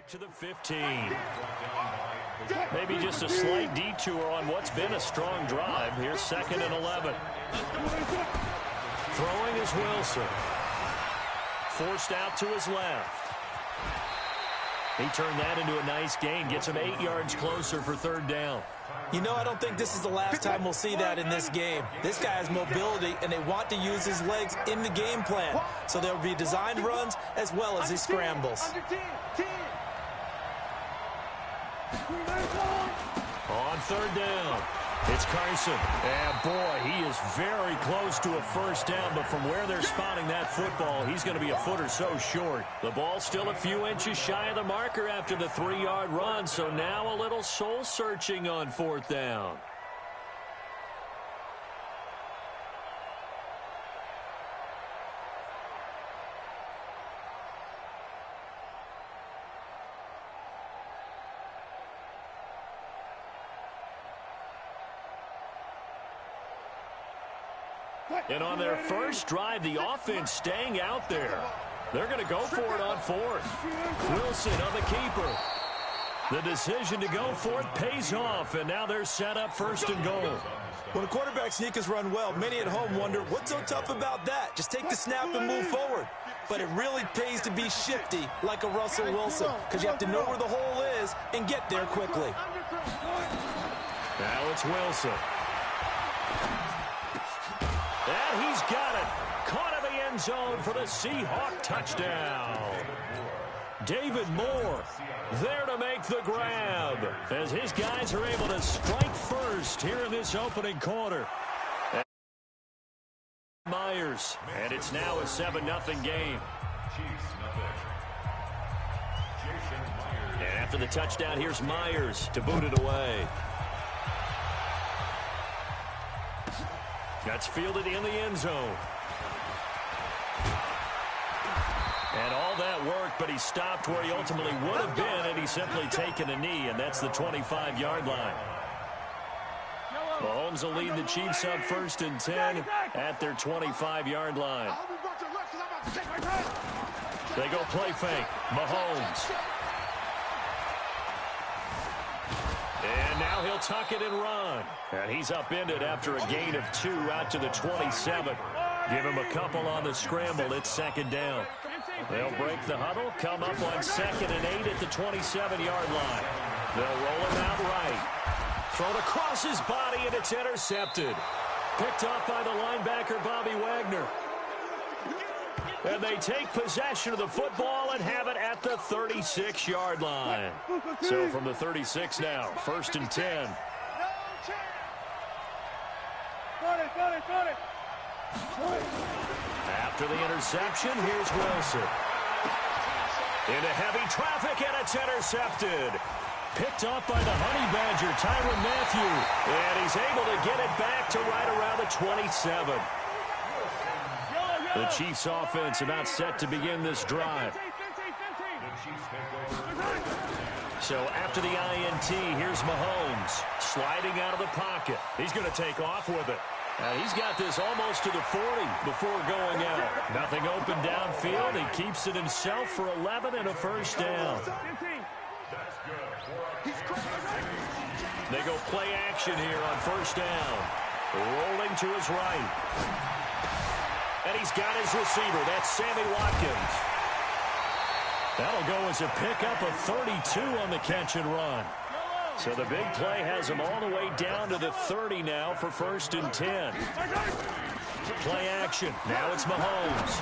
back to the 15. Maybe just a slight detour on what's been a strong drive. Here's 2nd and 11. Throwing is Wilson. Forced out to his left. He turned that into a nice gain. Gets him 8 yards closer for 3rd down. You know, I don't think this is the last time we'll see that in this game. This guy has mobility, and they want to use his legs in the game plan. So there will be designed runs as well as his scrambles. On 3rd down, it's Carson. And boy, he is very close to a 1st down, but from where they're spotting that football, he's going to be a foot or so short. The ball's still a few inches shy of the marker after the 3-yard run, so now a little soul-searching on 4th down. And on their first drive, the offense staying out there. They're going to go for it on 4th. Wilson on the keeper. The decision to go for it pays off, and now they're set up 1st and goal. When a quarterback sneak is run well, many at home wonder, what's so tough about that? Just take the snap and move forward. But it really pays to be shifty like a Russell Wilson, because you have to know where the hole is and get there quickly. Now it's Wilson. And he's got it. Caught in the end zone for the Seahawk touchdown. David Moore there to make the grab as his guys are able to strike first here in this opening quarter. Myers, and it's now a 7-0 game. And after the touchdown, here's Myers to boot it away. That's fielded in the end zone. And all that work, but he stopped where he ultimately would have been, and he's simply taken a knee, and that's the 25-yard line. Mahomes will lead the Chiefs up 1st and 10 at their 25-yard line. They go play fake. Mahomes. And now he'll tuck it and run. And he's upended after a gain of 2 out to the 27. Give him a couple on the scramble. It's 2nd down. They'll break the huddle, come up on 2nd and 8 at the 27-yard line. They'll roll him out right. Thrown across his body, and it's intercepted. Picked off by the linebacker, Bobby Wagner. And they take possession of the football and have it at the 36-yard line. So from the 36 now, 1st and 10. After the interception, here's Wilson. Into heavy traffic, and it's intercepted. Picked off by the Honey Badger, Tyrann Mathieu. And he's able to get it back to right around the 27. The Chiefs offense about set to begin this drive. So after the INT, here's Mahomes sliding out of the pocket. He's going to take off with it. And he's got this almost to the 40 before going out. Nothing open downfield. He keeps it himself for 11 and a 1st down. They go play action here on 1st down. Rolling to his right. And he's got his receiver. That's Sammy Watkins. That'll go as a pickup of 32 on the catch and run. So the big play has him all the way down to the 30 now for 1st and 10. Play action. Now it's Mahomes.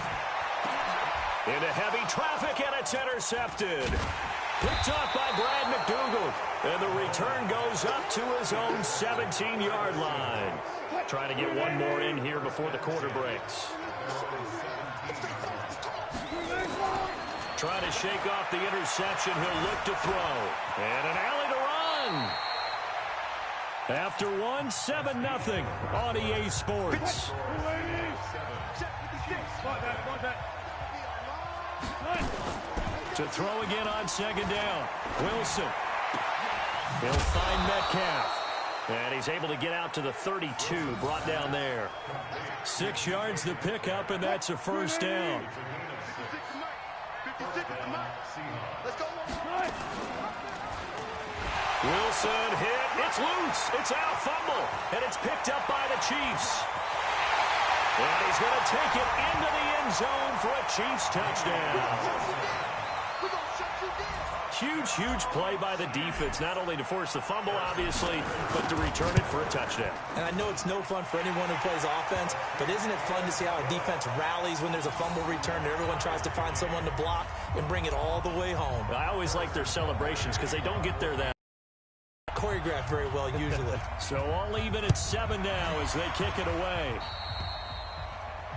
Into heavy traffic, and it's intercepted. Picked off by Brad McDougald. And the return goes up to his own 17-yard line. Trying to get one more in here before the quarter breaks. Trying to shake off the interception. He'll look to throw. And an alley to run. After 7-0 on EA Sports. To throw again on 2nd down. Wilson. He'll find Metcalf. And he's able to get out to the 32, brought down there. 6 yards the pickup, and that's a 1st down. Wilson hit. It's loose. It's out. Fumble. And it's picked up by the Chiefs. And he's going to take it into the end zone for a Chiefs touchdown. Huge, huge play by the defense, not only to force the fumble, obviously, but to return it for a touchdown. And I know it's no fun for anyone who plays offense, but isn't it fun to see how a defense rallies when there's a fumble return and everyone tries to find someone to block and bring it all the way home? I always like their celebrations because they don't get there that choreographed very well usually. So all even at 7 now as they kick it away.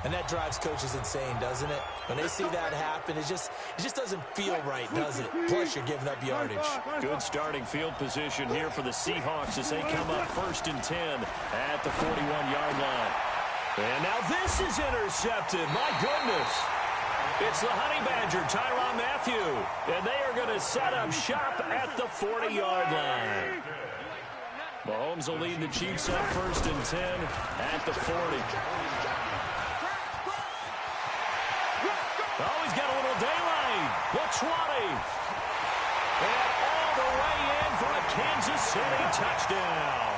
And that drives coaches insane, doesn't it? When they see that happen, it just doesn't feel right, does it? Plus, you're giving up yardage. Good starting field position here for the Seahawks as they come up 1st and 10 at the 41-yard line. And now this is intercepted. My goodness. It's the Honey Badger, Tyrann Mathieu. And they are going to set up shop at the 40-yard line. Mahomes will lead the Chiefs up 1st and 10 at the 40. Oh, he's got a little daylight. The 20. And all the way in for a Kansas City touchdown.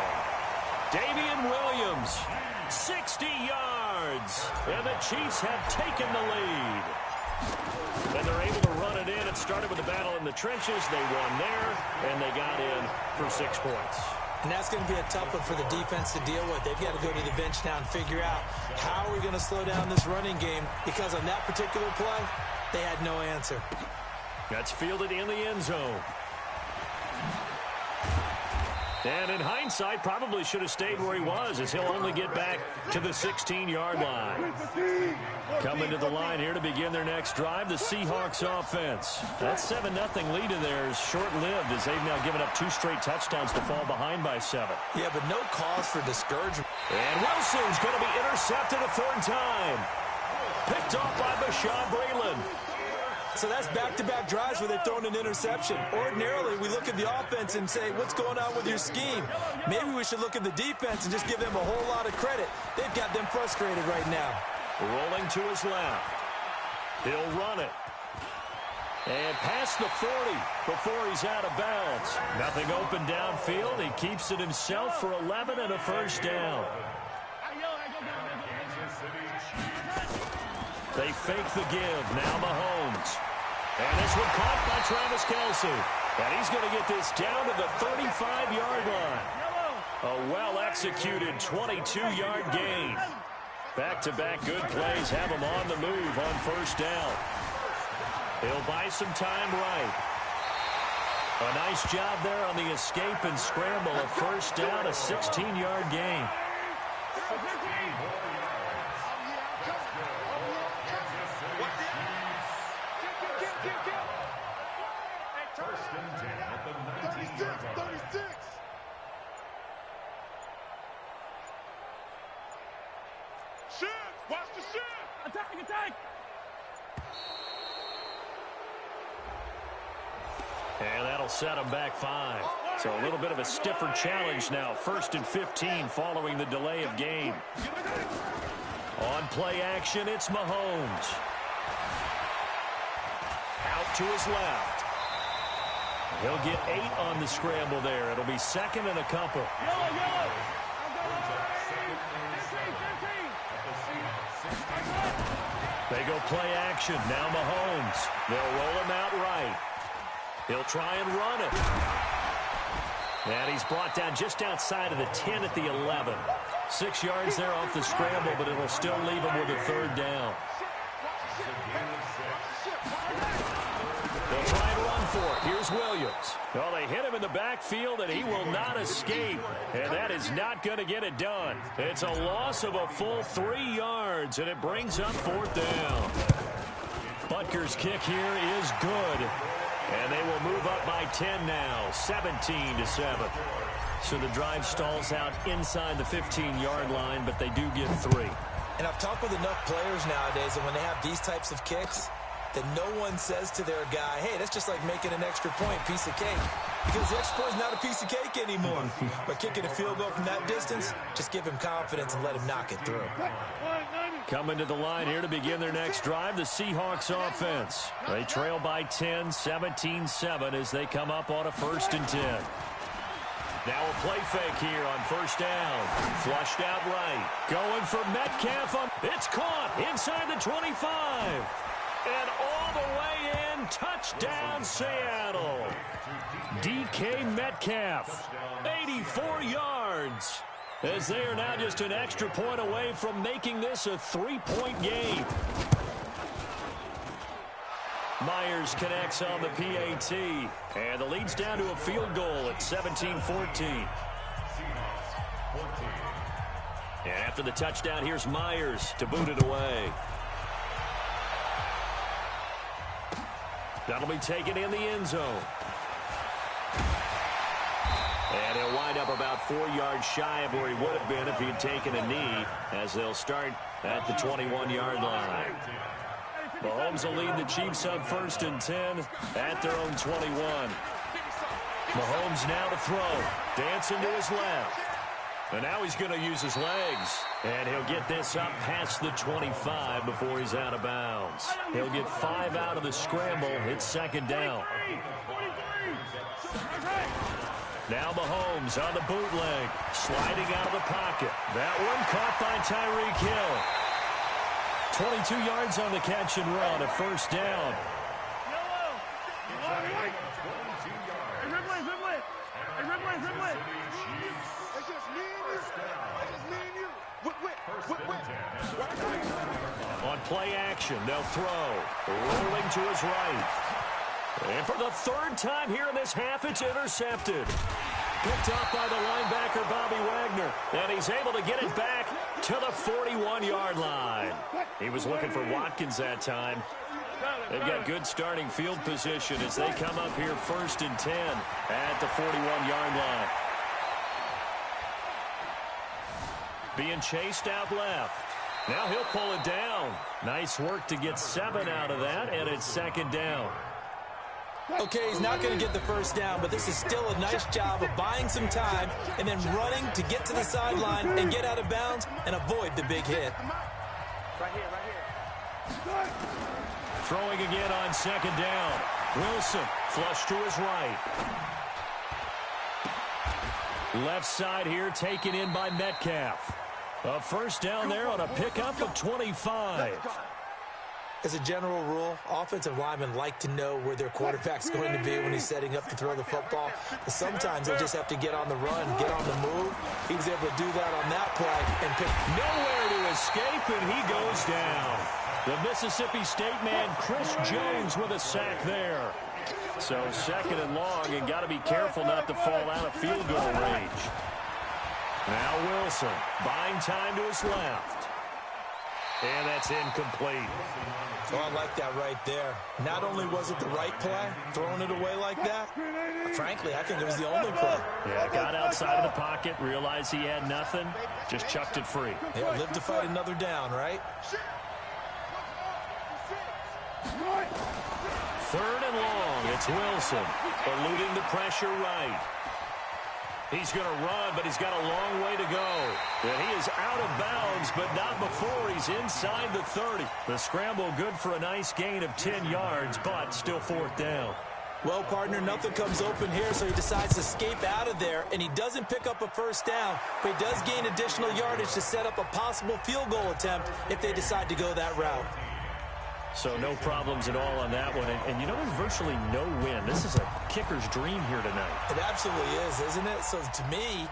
Damian Williams, 60 yards. And the Chiefs have taken the lead. And they're able to run it in. It started with a battle in the trenches. They won there, and they got in for 6 points. And that's going to be a tough one for the defense to deal with. They've got to go to the bench now and figure out how are we going to slow down this running game, because on that particular play, they had no answer. That's fielded in the end zone. And in hindsight, probably should have stayed where he was, as he'll only get back to the 16-yard line. Coming to the line here to begin their next drive, the Seahawks offense. That 7-0 lead of theirs short-lived, as they've now given up 2 straight touchdowns to fall behind by 7. Yeah, but no cause for discouragement. And Wilson's going to be intercepted a 3rd time. Picked off by Bashaud Breeland. So that's back-to-back drives where they've thrown an interception. Ordinarily, we look at the offense and say, what's going on with your scheme? Maybe we should look at the defense and just give them a whole lot of credit. They've got them frustrated right now. Rolling to his left. He'll run it. And past the 40 before he's out of bounds. Nothing open downfield. He keeps it himself for 11 and a 1st down. They fake the give. Now Mahomes. And this one caught by Travis Kelce. And he's going to get this down to the 35-yard line. A well-executed 22-yard gain. Back-to-back good plays have him on the move on 1st down. He'll buy some time right. A nice job there on the escape and scramble. A 1st down, a 16-yard gain. Watch the shit! Attack! And that'll set him back 5. So a little bit of a stiffer challenge now. 1st and 15 following the delay of game. On play action, it's Mahomes. Out to his left. He'll get 8 on the scramble there. It'll be 2nd and a couple. Yellow! They go play action. Now Mahomes. They'll roll him out right. He'll try and run it. And he's brought down just outside of the 10 at the 11. 6 yards there off the scramble, but it'll still leave him with a 3rd down. They'll try and run for it. Here's Williams. Well, they hit him in the backfield, and he will not escape. And that is not going to get it done. It's a loss of a full 3 yards, and it brings up 4th down. Butker's kick here is good. And they will move up by 10 now, 17-7. So the drive stalls out inside the 15-yard line, but they do get 3. And I've talked with enough players nowadays that when they have these types of kicks, that no one says to their guy, hey, that's just like making an extra point, piece of cake. Because the extra point is not a piece of cake anymore. But kicking a field goal from that distance, just give him confidence and let him knock it through. Coming to the line here to begin their next drive, the Seahawks offense. They trail by 10, 17-7 as they come up on a 1st and 10. Now a play fake here on 1st down. Flushed out right. Going for Metcalf. It's caught inside the 25. And all the way in. Touchdown, Seattle. DK Metcalf, 84 yards. As they are now just an extra point away from making this a 3-point game. Myers connects on the PAT. And the lead's down to a field goal at 17-14. And after the touchdown, here's Myers to boot it away. That'll be taken in the end zone. And he'll wind up about 4 yards shy of where he would have been if he'd taken a knee, as they'll start at the 21-yard line. Mahomes will lead the Chiefs on 1st and 10 at their own 21. Mahomes now to throw. Dancing to his left. And now he's going to use his legs. And he'll get this up past the 25 before he's out of bounds. He'll get 5 out of the scramble. It's 2nd down. Now Mahomes on the bootleg. Sliding out of the pocket. That one caught by Tyreek Hill. 22 yards on the catch and run. A 1st down. On play action, they'll throw. Rolling to his right. And for the 3rd time here in this half, it's intercepted. Picked up by the linebacker, Bobby Wagner. And he's able to get it back to the 41-yard line. He was looking for Watkins that time. They've got good starting field position as they come up here 1st and 10 at the 41-yard line. Being chased out left. Now he'll pull it down. Nice work to get 7 out of that, and it's 2nd down. Okay, he's not going to get the 1st down, but this is still a nice job of buying some time and then running to get to the sideline and get out of bounds and avoid the big hit. Right here. Throwing again on 2nd down. Wilson flush to his right. Left side here taken in by Metcalf. A 1st down there on a pickup of 25. As a general rule, offensive linemen like to know where their quarterback's going to be when he's setting up to throw the football. But sometimes they just have to get on the run, get on the move. He was able to do that on that play and pick nowhere to escape, and he goes down. The Mississippi State man, Chris Jones, with a sack there. So 2nd and long, and got to be careful not to fall out of field goal range. Now Wilson, buying time to his left. And that's incomplete. Oh, I like that right there. Not only was it the right play, throwing it away like that, frankly, I think it was the only play. Yeah, got outside of the pocket, realized he had nothing, just chucked it free. Yeah, live to fight another down, right? 3rd and long, it's Wilson, eluding the pressure right. He's going to run, but he's got a long way to go. And he is out of bounds, but not before he's inside the 30. The scramble good for a nice gain of 10 yards, but still 4th down. Well, partner, nothing comes open here, so he decides to escape out of there, and he doesn't pick up a 1st down, but he does gain additional yardage to set up a possible field goal attempt if they decide to go that route. So no problems at all on that one. And you know, there's virtually no wind. This is a kicker's dream here tonight. It absolutely is, isn't it? So to me,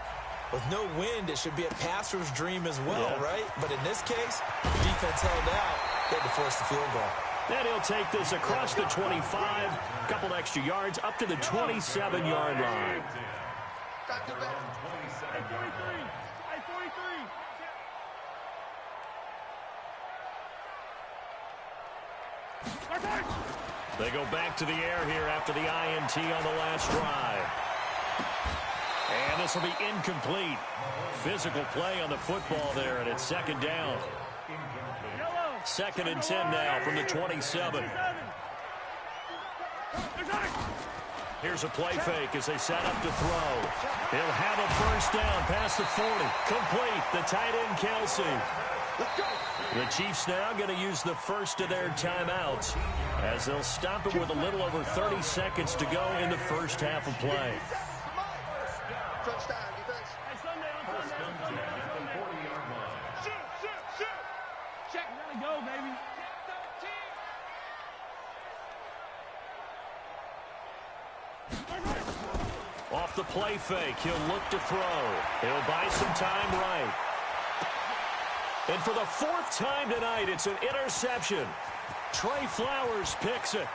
with no wind, it should be a passer's dream as well, right? But in this case, the defense held out. They had to force the field goal. Then he'll take this across the 25, a couple extra yards, up to the 27-yard line. They go back to the air here after the INT on the last drive. And this will be incomplete. Physical play on the football there, and it's 2nd down. 2nd and 10 now from the 27. Here's a play fake as they set up to throw. He'll have a 1st down past the 40. Complete. The tight end, Kelsey. The Chiefs now going to use the first of their timeouts as they'll stop it with a little over 30 seconds to go in the first half of play. Check, gotta go, baby. Off the play fake, he'll look to throw. He'll buy some time right. And for the fourth time tonight, it's an interception. Trey Flowers picks it.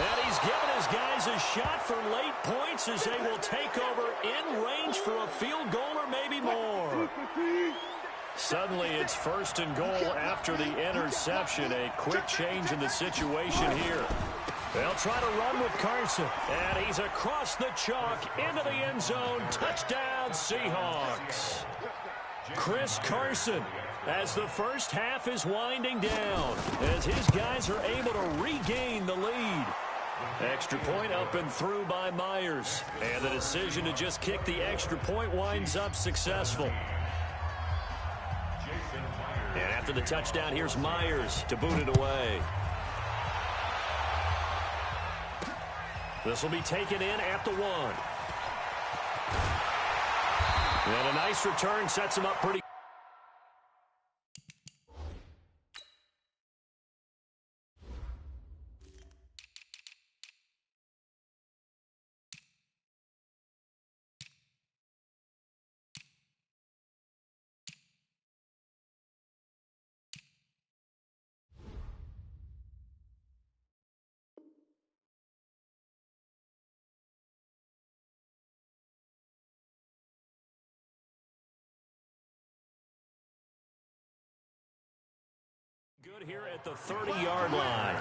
And he's given his guys a shot for late points as they will take over in range for a field goal or maybe more. Suddenly, it's first and goal after the interception. A quick change in the situation here. They'll try to run with Carson. And he's across the chalk into the end zone. Touchdown, Seahawks. Chris Carson, as the first half is winding down, as his guys are able to regain the lead. Extra point up and through by Myers. And the decision to just kick the extra point winds up successful. And after the touchdown, here's Myers to boot it away. This will be taken in at the 1. And a nice return sets him up pretty. Good here at the 30-yard line.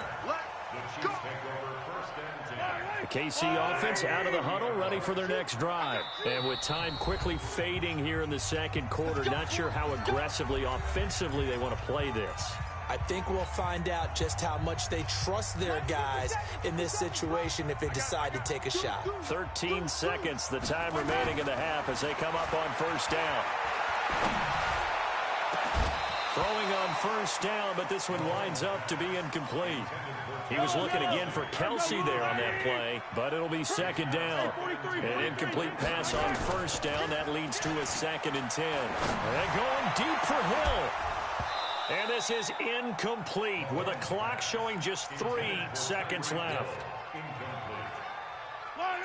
The KC offense out of the huddle, ready for their next drive. And with time quickly fading here in the second quarter, not sure how aggressively, offensively they want to play this. I think we'll find out just how much they trust their guys in this situation if they decide to take a shot. 13 seconds, the time remaining in the half as they come up on first down. Throwing on first down, but this one winds up to be incomplete. He was looking again for Kelsey there on that play, but it'll be second down. An incomplete pass on first down. That leads to a 2nd and 10. And going deep for Hill. And this is incomplete with a clock showing just 3 seconds left.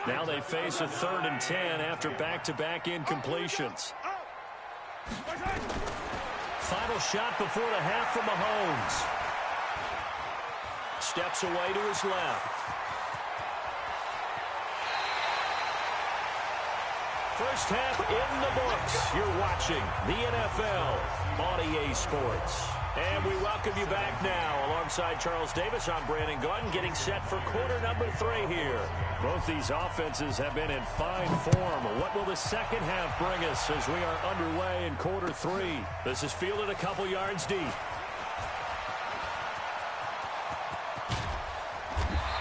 Now they face a 3rd and 10 after back-to-back incompletions. Final shot before the half from Mahomes. Steps away to his left. First half in the books. You're watching the NFL on EA Sports. And we welcome you back now. Alongside Charles Davis, I'm Brandon Gordon, getting set for quarter number 3 here. Both these offenses have been in fine form. What will the second half bring us as we are underway in quarter 3? This is fielded a couple yards deep.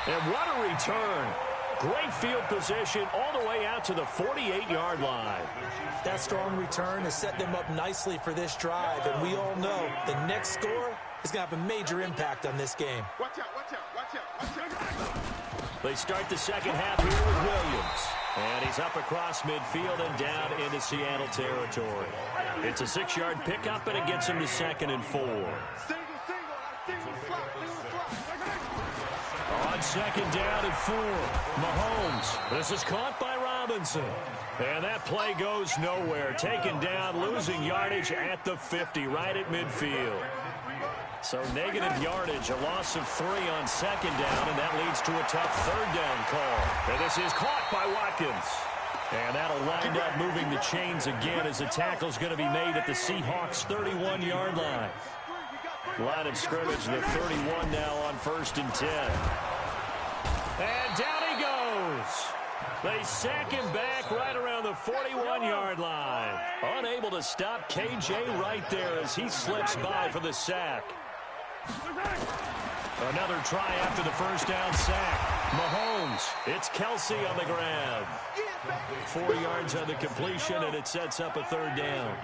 And what a return. Great field position all the way out to the 48-yard line. That strong return has set them up nicely for this drive, and we all know the next score is going to have a major impact on this game. Watch out, watch out, watch out, watch out. They start the second half here with Williams. And he's up across midfield and down into Seattle territory. It's a 6-yard pickup, and it gets him to 2nd and 4. On 2nd down and 4, Mahomes. This is caught by Robinson. And that play goes nowhere. Taken down, losing yardage at the 50, right at midfield. So negative yardage, a loss of 3 on 2nd down, and that leads to a tough 3rd down call. And this is caught by Watkins. And that'll wind up moving the chains again as the tackle's going to be made at the Seahawks' 31-yard line. Line of scrimmage, the 31 now on 1st and 10. And down he goes. They sack him back right around the 41-yard line. Unable to stop KJ right there as he slips by for the sack. Another try after the first down sack. Mahomes, it's Kelsey on the grab. 4 yards on the completion, and it sets up a third down.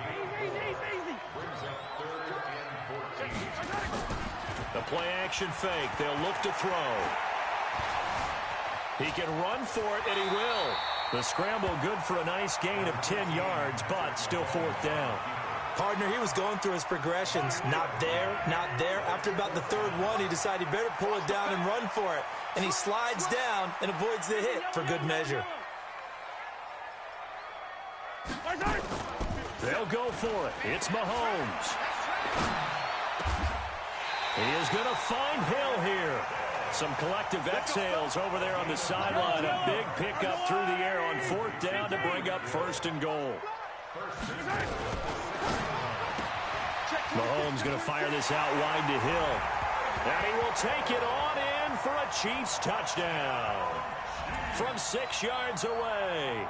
The play-action fake. They'll look to throw. He can run for it, and he will. The scramble good for a nice gain of 10 yards, but still fourth down. Partner, he was going through his progressions. Not there, not there. After about the third one, he decided he better pull it down and run for it. And he slides down and avoids the hit for good measure. They'll go for it. It's Mahomes. He is going to find Hill here. Some collective exhales over there on the sideline. A big pickup through the air on fourth down to bring up first and goal. Mahomes going to fire this out wide to Hill. And he will take it on in for a Chiefs touchdown. From 6 yards away.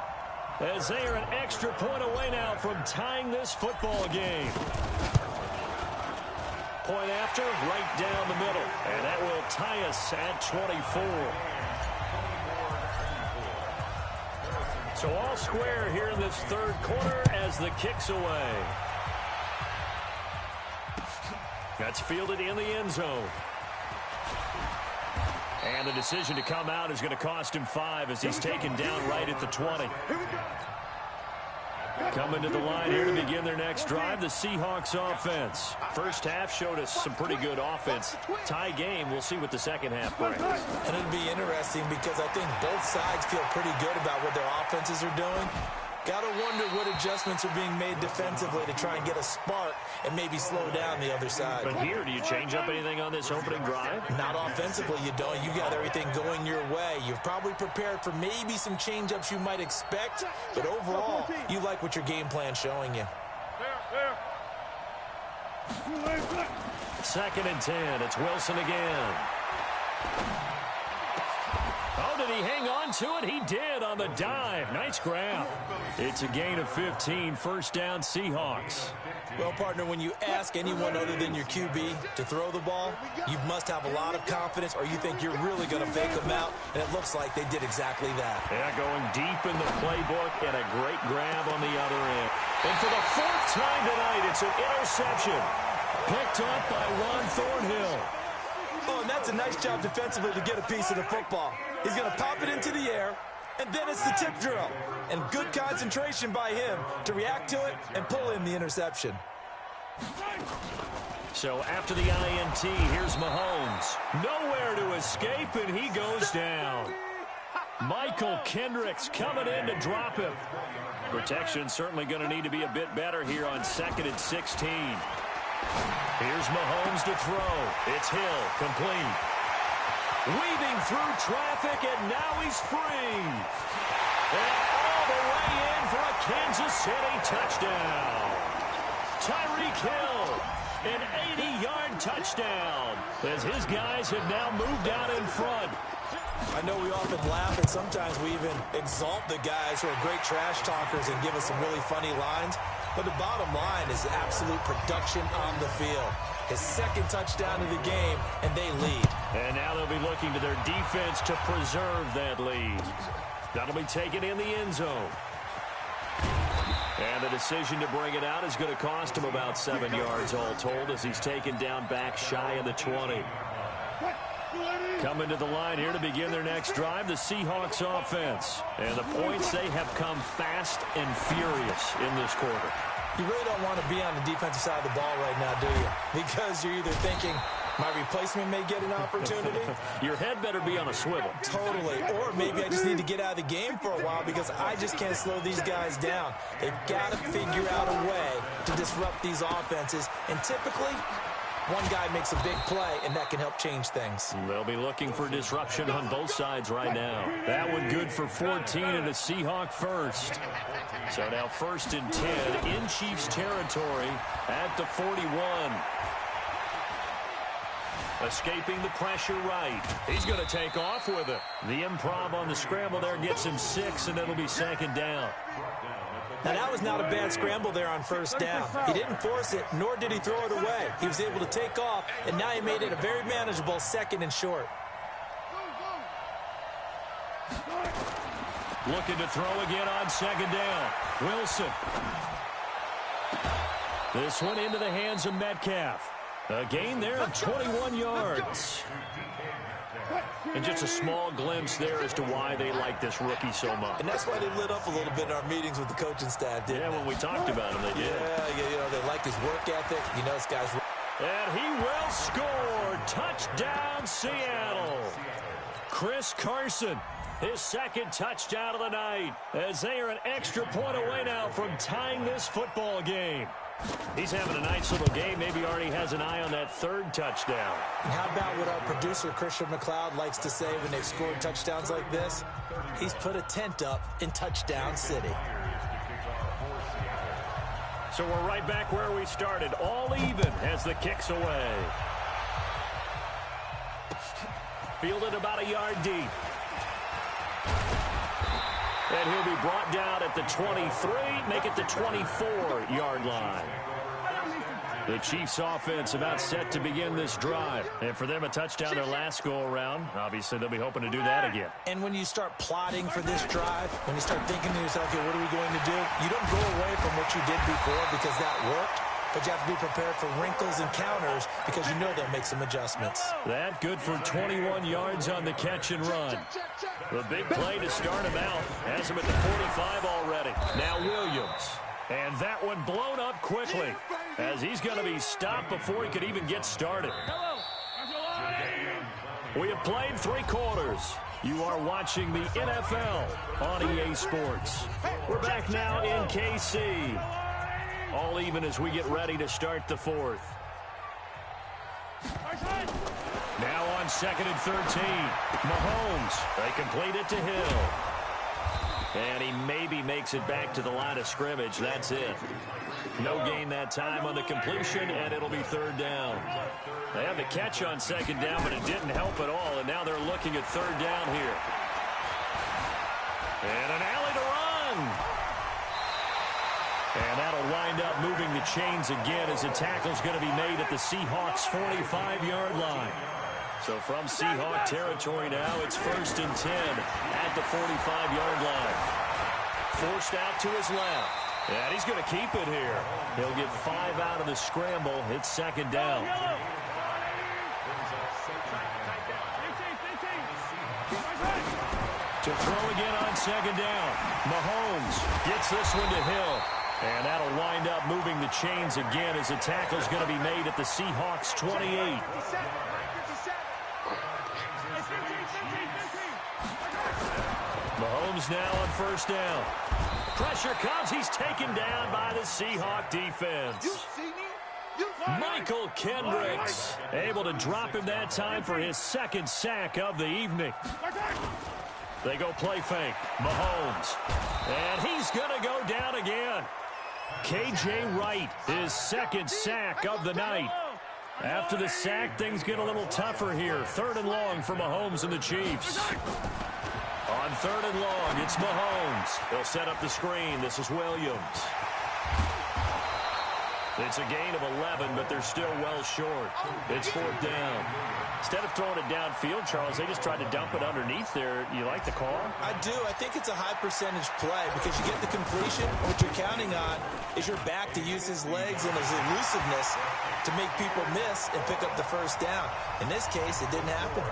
As they are an extra point away now from tying this football game. Point after, right down the middle. And that will tie us at 24. So all square here in this third quarter as the kick's away. That's fielded in the end zone. And the decision to come out is going to cost him 5 as he's taken down right at the 20. Coming to the line here to begin their next drive, the Seahawks offense. First half showed us some pretty good offense. Tie game, we'll see what the second half brings. And it'll be interesting because I think both sides feel pretty good about what their offenses are doing. Got to wonder what adjustments are being made defensively to try and get a spark and maybe slow down the other side. But here, do you change up anything on this opening drive? Not offensively, you don't. You got everything going your way. You've probably prepared for maybe some change-ups you might expect, but overall, you like what your game plan's showing you. Second and 10. It's Wilson again. Oh, did he hang on to it? He did on the dive. Nice grab. It's a gain of 15. First down, Seahawks. Well, partner, when you ask anyone other than your QB to throw the ball, you must have a lot of confidence or you think you're really going to fake them out, and it looks like they did exactly that. Yeah, going deep in the playbook and a great grab on the other end. And for the fourth time tonight, it's an interception. Picked up by Ron Thornhill. Oh, and that's a nice job defensively to get a piece of the football. He's going to pop it into the air, and then it's the tip drill. And good concentration by him to react to it and pull in the interception. So after the INT, here's Mahomes. Nowhere to escape, and he goes down. Michael Kendricks coming in to drop him. Protection certainly going to need to be a bit better here on 2nd and 16. Here's Mahomes to throw. It's Hill, complete. Weaving through traffic, and now he's free. And all the way in for a Kansas City touchdown. Tyreek Hill, an 80-yard touchdown, as his guys have now moved out in front. I know we often laugh, and sometimes we even exalt the guys who are great trash talkers and give us some really funny lines. But the bottom line is absolute production on the field. His second touchdown of the game, and they lead. And now they'll be looking to their defense to preserve that lead. That'll be taken in the end zone. And the decision to bring it out is going to cost him about 7 yards all told as he's taken down back shy of the 20. Coming to the line here to begin their next drive, the Seahawks offense. And the points, they have come fast and furious in this quarter. You really don't want to be on the defensive side of the ball right now, do you? Because you're either thinking, my replacement may get an opportunity. Your head better be on a swivel. Totally. Or maybe I just need to get out of the game for a while because I just can't slow these guys down. They've got to figure out a way to disrupt these offenses. And typically, one guy makes a big play, and that can help change things. They'll be looking for disruption on both sides right now. That one good for 14 and a Seahawk first. So now 1st and 10 in Chiefs territory at the 41. Escaping the pressure right. He's going to take off with it. The improv on the scramble there gets him 6, and it'll be 2nd down. Now, that was not a bad scramble there on first down. He didn't force it, nor did he throw it away. He was able to take off, and now he made it a very manageable 2nd and short. Looking to throw again on 2nd down. Wilson. This one into the hands of Metcalf. A gain there of 21 yards. And just a small glimpse there as to why they like this rookie so much. And that's why they lit up a little bit in our meetings with the coaching staff, didn't they? When we talked about him, they did. Yeah, they like his work ethic. You know, this guy's... And he will score. Touchdown, Seattle. Chris Carson, his 2nd touchdown of the night, as they are an extra point away now from tying this football game. He's having a nice little game. Maybe already has an eye on that 3rd touchdown. And how about what our producer, Christian McLeod, likes to say when they've scored touchdowns like this? He's put a tent up in Touchdown City. So we're right back where we started. All even as the kick's away. Fielded about a yard deep. And he'll be brought down at the 23, make it the 24-yard line. The Chiefs offense about set to begin this drive. And for them, a touchdown their last go-around. Obviously, they'll be hoping to do that again. And when you start plotting for this drive, when you start thinking to yourself, okay, what are we going to do? You don't go away from what you did before because that worked. But you have to be prepared for wrinkles and counters because you know they'll make some adjustments. That good for 21 yards on the catch and run. The big play to start him out. Has him at the 45 already. Now Williams. And that one blown up quickly as he's going to be stopped before he could even get started. We have played 3 quarters. You are watching the NFL on EA Sports. We're back now in KC. All even as we get ready to start the 4th. Now on 2nd and 13. Mahomes. They complete it to Hill. And he maybe makes it back to the line of scrimmage. That's it. No gain that time on the completion, and it'll be 3rd down. They have the catch on 2nd down, but it didn't help at all, and now they're looking at 3rd down here. And an alley to run. And that'll wind up moving the chains again as the tackle's going to be made at the Seahawks' 45-yard line. So from Seahawk territory now, it's 1st and 10 at the 45-yard line. Forced out to his left. And he's going to keep it here. He'll get 5 out of the scramble. It's 2nd down. To throw again on 2nd down. Mahomes gets this one to Hill. And that'll wind up moving the chains again as the tackle's going to be made at the Seahawks' 28. Mahomes now on 1st down. Pressure comes. He's taken down by the Seahawk defense. Michael Kendricks able to drop him that time for his 2nd sack of the evening. They go play fake. Mahomes. And he's going to go down again. K.J. Wright, his 2nd sack of the night. After the sack, things get a little tougher here. 3rd and long for Mahomes and the Chiefs. On 3rd and long, it's Mahomes. They'll set up the screen. This is Williams. It's a gain of 11, but they're still well short. It's 4th down. Instead of throwing it downfield, Charles, they just tried to dump it underneath there. You like the call? I do. I think it's a high-percentage play because you get the completion. What you're counting on is your back to use his legs and his elusiveness to make people miss and pick up the 1st down. In this case, it didn't happen.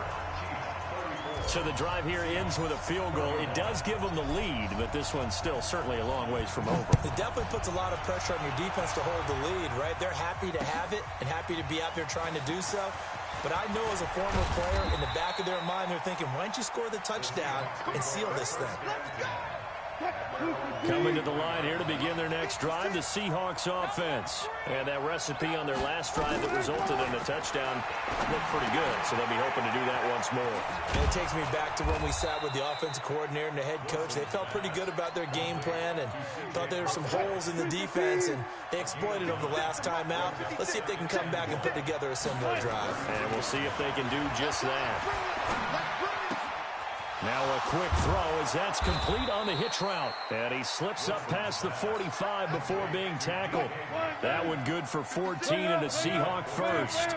So the drive here ends with a field goal. It does give them the lead, but this one's still certainly a long ways from over. It definitely puts a lot of pressure on your defense to hold the lead, right? They're happy to have it and happy to be out there trying to do so. But I know as a former player, in the back of their mind, they're thinking, why don't you score the touchdown and seal this thing? Coming to the line here to begin their next drive, the Seahawks offense. And that recipe on their last drive that resulted in a touchdown looked pretty good, so they'll be hoping to do that once more. And it takes me back to when we sat with the offensive coordinator and the head coach. They felt pretty good about their game plan and thought there were some holes in the defense, and they exploited them the last time out. Let's see if they can come back and put together a similar drive. And we'll see if they can do just that. Now a quick throw as that's complete on the hitch route. And he slips up past the 45 before being tackled. That one good for 14 and a Seahawk first.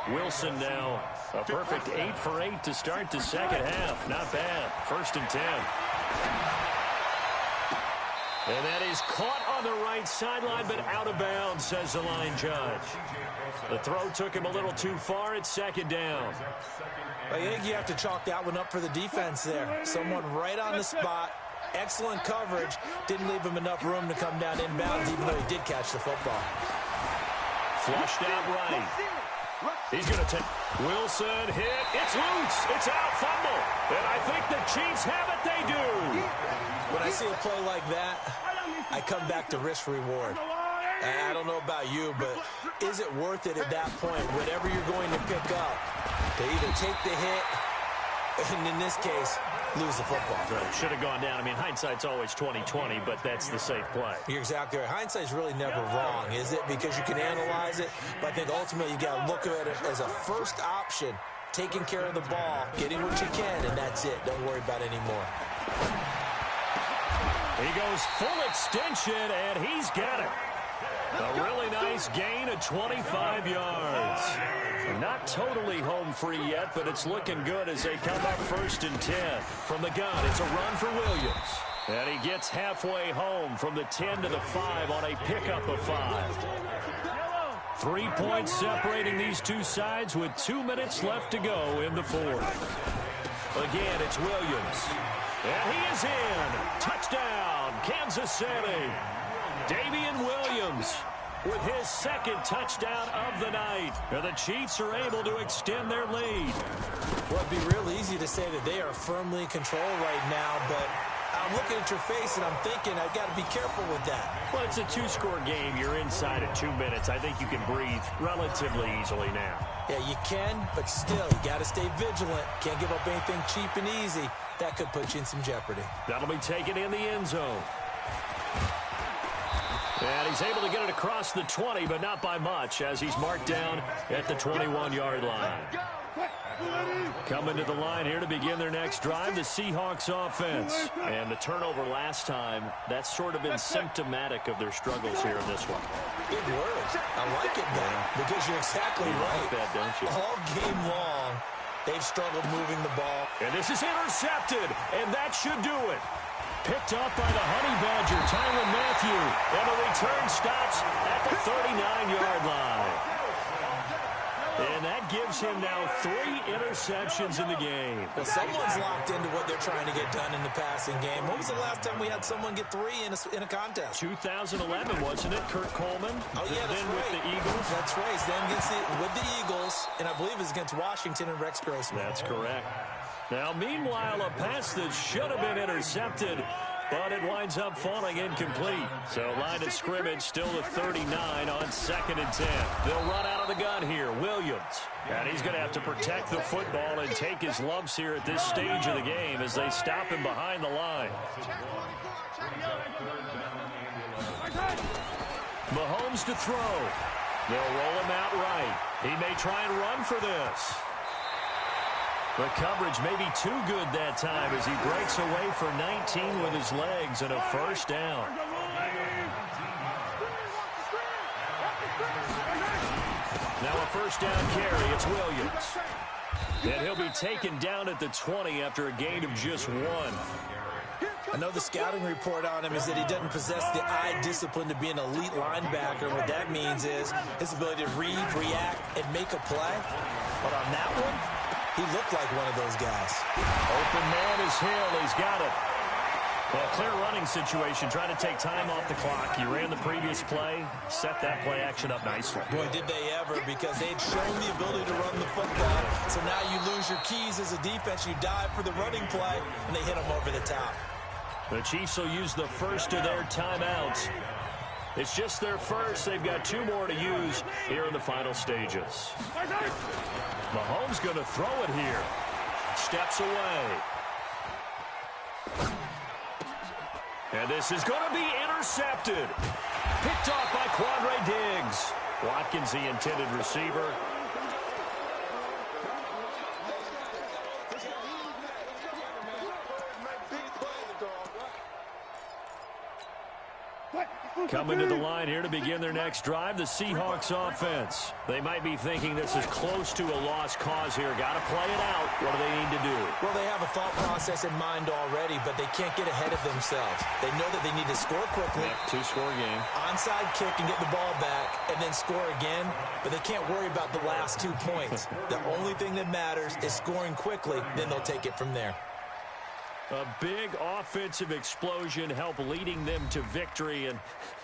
Wilson now a perfect 8 for 8 to start the second half. Not bad. 1st and 10. And that is caught on the right sideline, but out of bounds, says the line judge. The throw took him a little too far at 2nd down. I think you have to chalk that one up for the defense there. Someone right on the spot. Excellent coverage. Didn't leave him enough room to come down inbounds, even though he did catch the football. Flushed out right. He's going to take Wilson, hit. It's loose. It's out, fumble. And I think the Chiefs have it. They do. When I see a play like that, I come back to risk-reward. I don't know about you, but is it worth it at that point, whatever you're going to pick up, to either take the hit, and in this case, lose the football? Right. Should have gone down. I mean, hindsight's always 20/20, but that's the safe play. You're exactly right. Hindsight's really never wrong, is it? Because you can analyze it, but I think ultimately you got to look at it as a first option, taking care of the ball, getting what you can, and that's it. Don't worry about it anymore. He goes full extension, and he's got it. A really nice gain of 25 yards. Not totally home free yet, but it's looking good as they come up 1st and 10. From the gun, it's a run for Williams. And he gets halfway home from the 10 to the 5 on a pickup of 5. 3 points separating these two sides with 2 minutes left to go in the 4th. Again, it's Williams. And he is in. Touchdown, Kansas City. Damian Williams with his 2nd touchdown of the night. And the Chiefs are able to extend their lead. Well, it'd be real easy to say that they are firmly in control right now, but I'm looking at your face and I'm thinking I've got to be careful with that. Well, it's a 2-score game. You're inside at 2 minutes. I think you can breathe relatively easily now. Yeah, you can, but still, you got to stay vigilant. Can't give up anything cheap and easy. That could put you in some jeopardy. That'll be taken in the end zone. And he's able to get it across the 20, but not by much, as he's marked down at the 21-yard line. Coming to the line here to begin their next drive, the Seahawks offense. And the turnover last time, that's sort of been symptomatic of their struggles here in this one. Big word. I like it now, because you're exactly right. Like that, don't you? All game long, they've struggled moving the ball. And this is intercepted, and that should do it. Picked up by the Honey Badger, Tyrann Mathieu. And the return stops at the 39-yard line. And that gives him now 3 interceptions in the game. Well, someone's locked into what they're trying to get done in the passing game. When was the last time we had someone get 3 in a contest? 2011, wasn't it? Kurt Coleman. Oh, yeah, that's then right. with the Eagles. That's right. Then with the Eagles, and I believe it was against Washington and Rex Grossman. That's correct. Now, meanwhile, a pass that should have been intercepted, but it winds up falling incomplete. So line of scrimmage still at 39 on 2nd and 10. They'll run out of the gun here. Williams. And he's going to have to protect the football and take his lumps here at this stage of the game as they stop him behind the line. Mahomes to throw. They'll roll him out right. He may try and run for this. The coverage may be too good that time as he breaks away for 19 with his legs and a 1st down. Now a 1st down carry. It's Williams. And he'll be taken down at the 20 after a gain of just 1. I know the scouting report on him is that he doesn't possess the eye discipline to be an elite linebacker. What that means is his ability to read, react, and make a play. But on that one, he looked like one of those guys. Open man is Hill. He's got it. Well, clear running situation. Trying to take time off the clock. You ran the previous play. Set that play action up nicely. Boy, did they ever, because they'd shown the ability to run the football. So now you lose your keys as a defense. You dive for the running play, and they hit him over the top. The Chiefs will use the first of their timeouts. It's just their first. They've got 2 more to use here in the final stages. Mahomes going to throw it here. Steps away. And this is going to be intercepted. Picked off by Quandre Diggs. Watkins, the intended receiver. Coming to the line here to begin their next drive, the Seahawks offense. They might be thinking this is close to a lost cause here. Got to play it out. What do they need to do? Well, they have a thought process in mind already, but they can't get ahead of themselves. They know that they need to score quickly. Yep, two-score game. Onside kick and get the ball back, and then score again. But they can't worry about the last 2 points. The only thing that matters is scoring quickly. Then they'll take it from there. A big offensive explosion helped leading them to victory. And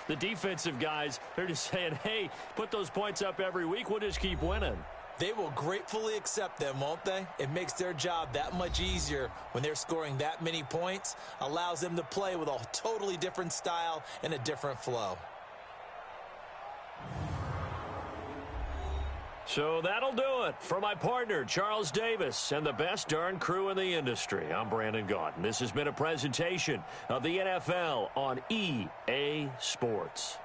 the defensive guys, they're just saying, hey, put those points up every week. We'll just keep winning. They will gratefully accept them, won't they? It makes their job that much easier when they're scoring that many points. Allows them to play with a totally different style and a different flow. So that'll do it. For my partner, Charles Davis, and the best darn crew in the industry, I'm Brandon Gaudin. This has been a presentation of the NFL on EA Sports.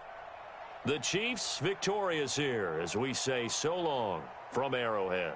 The Chiefs victorious here as we say so long from Arrowhead.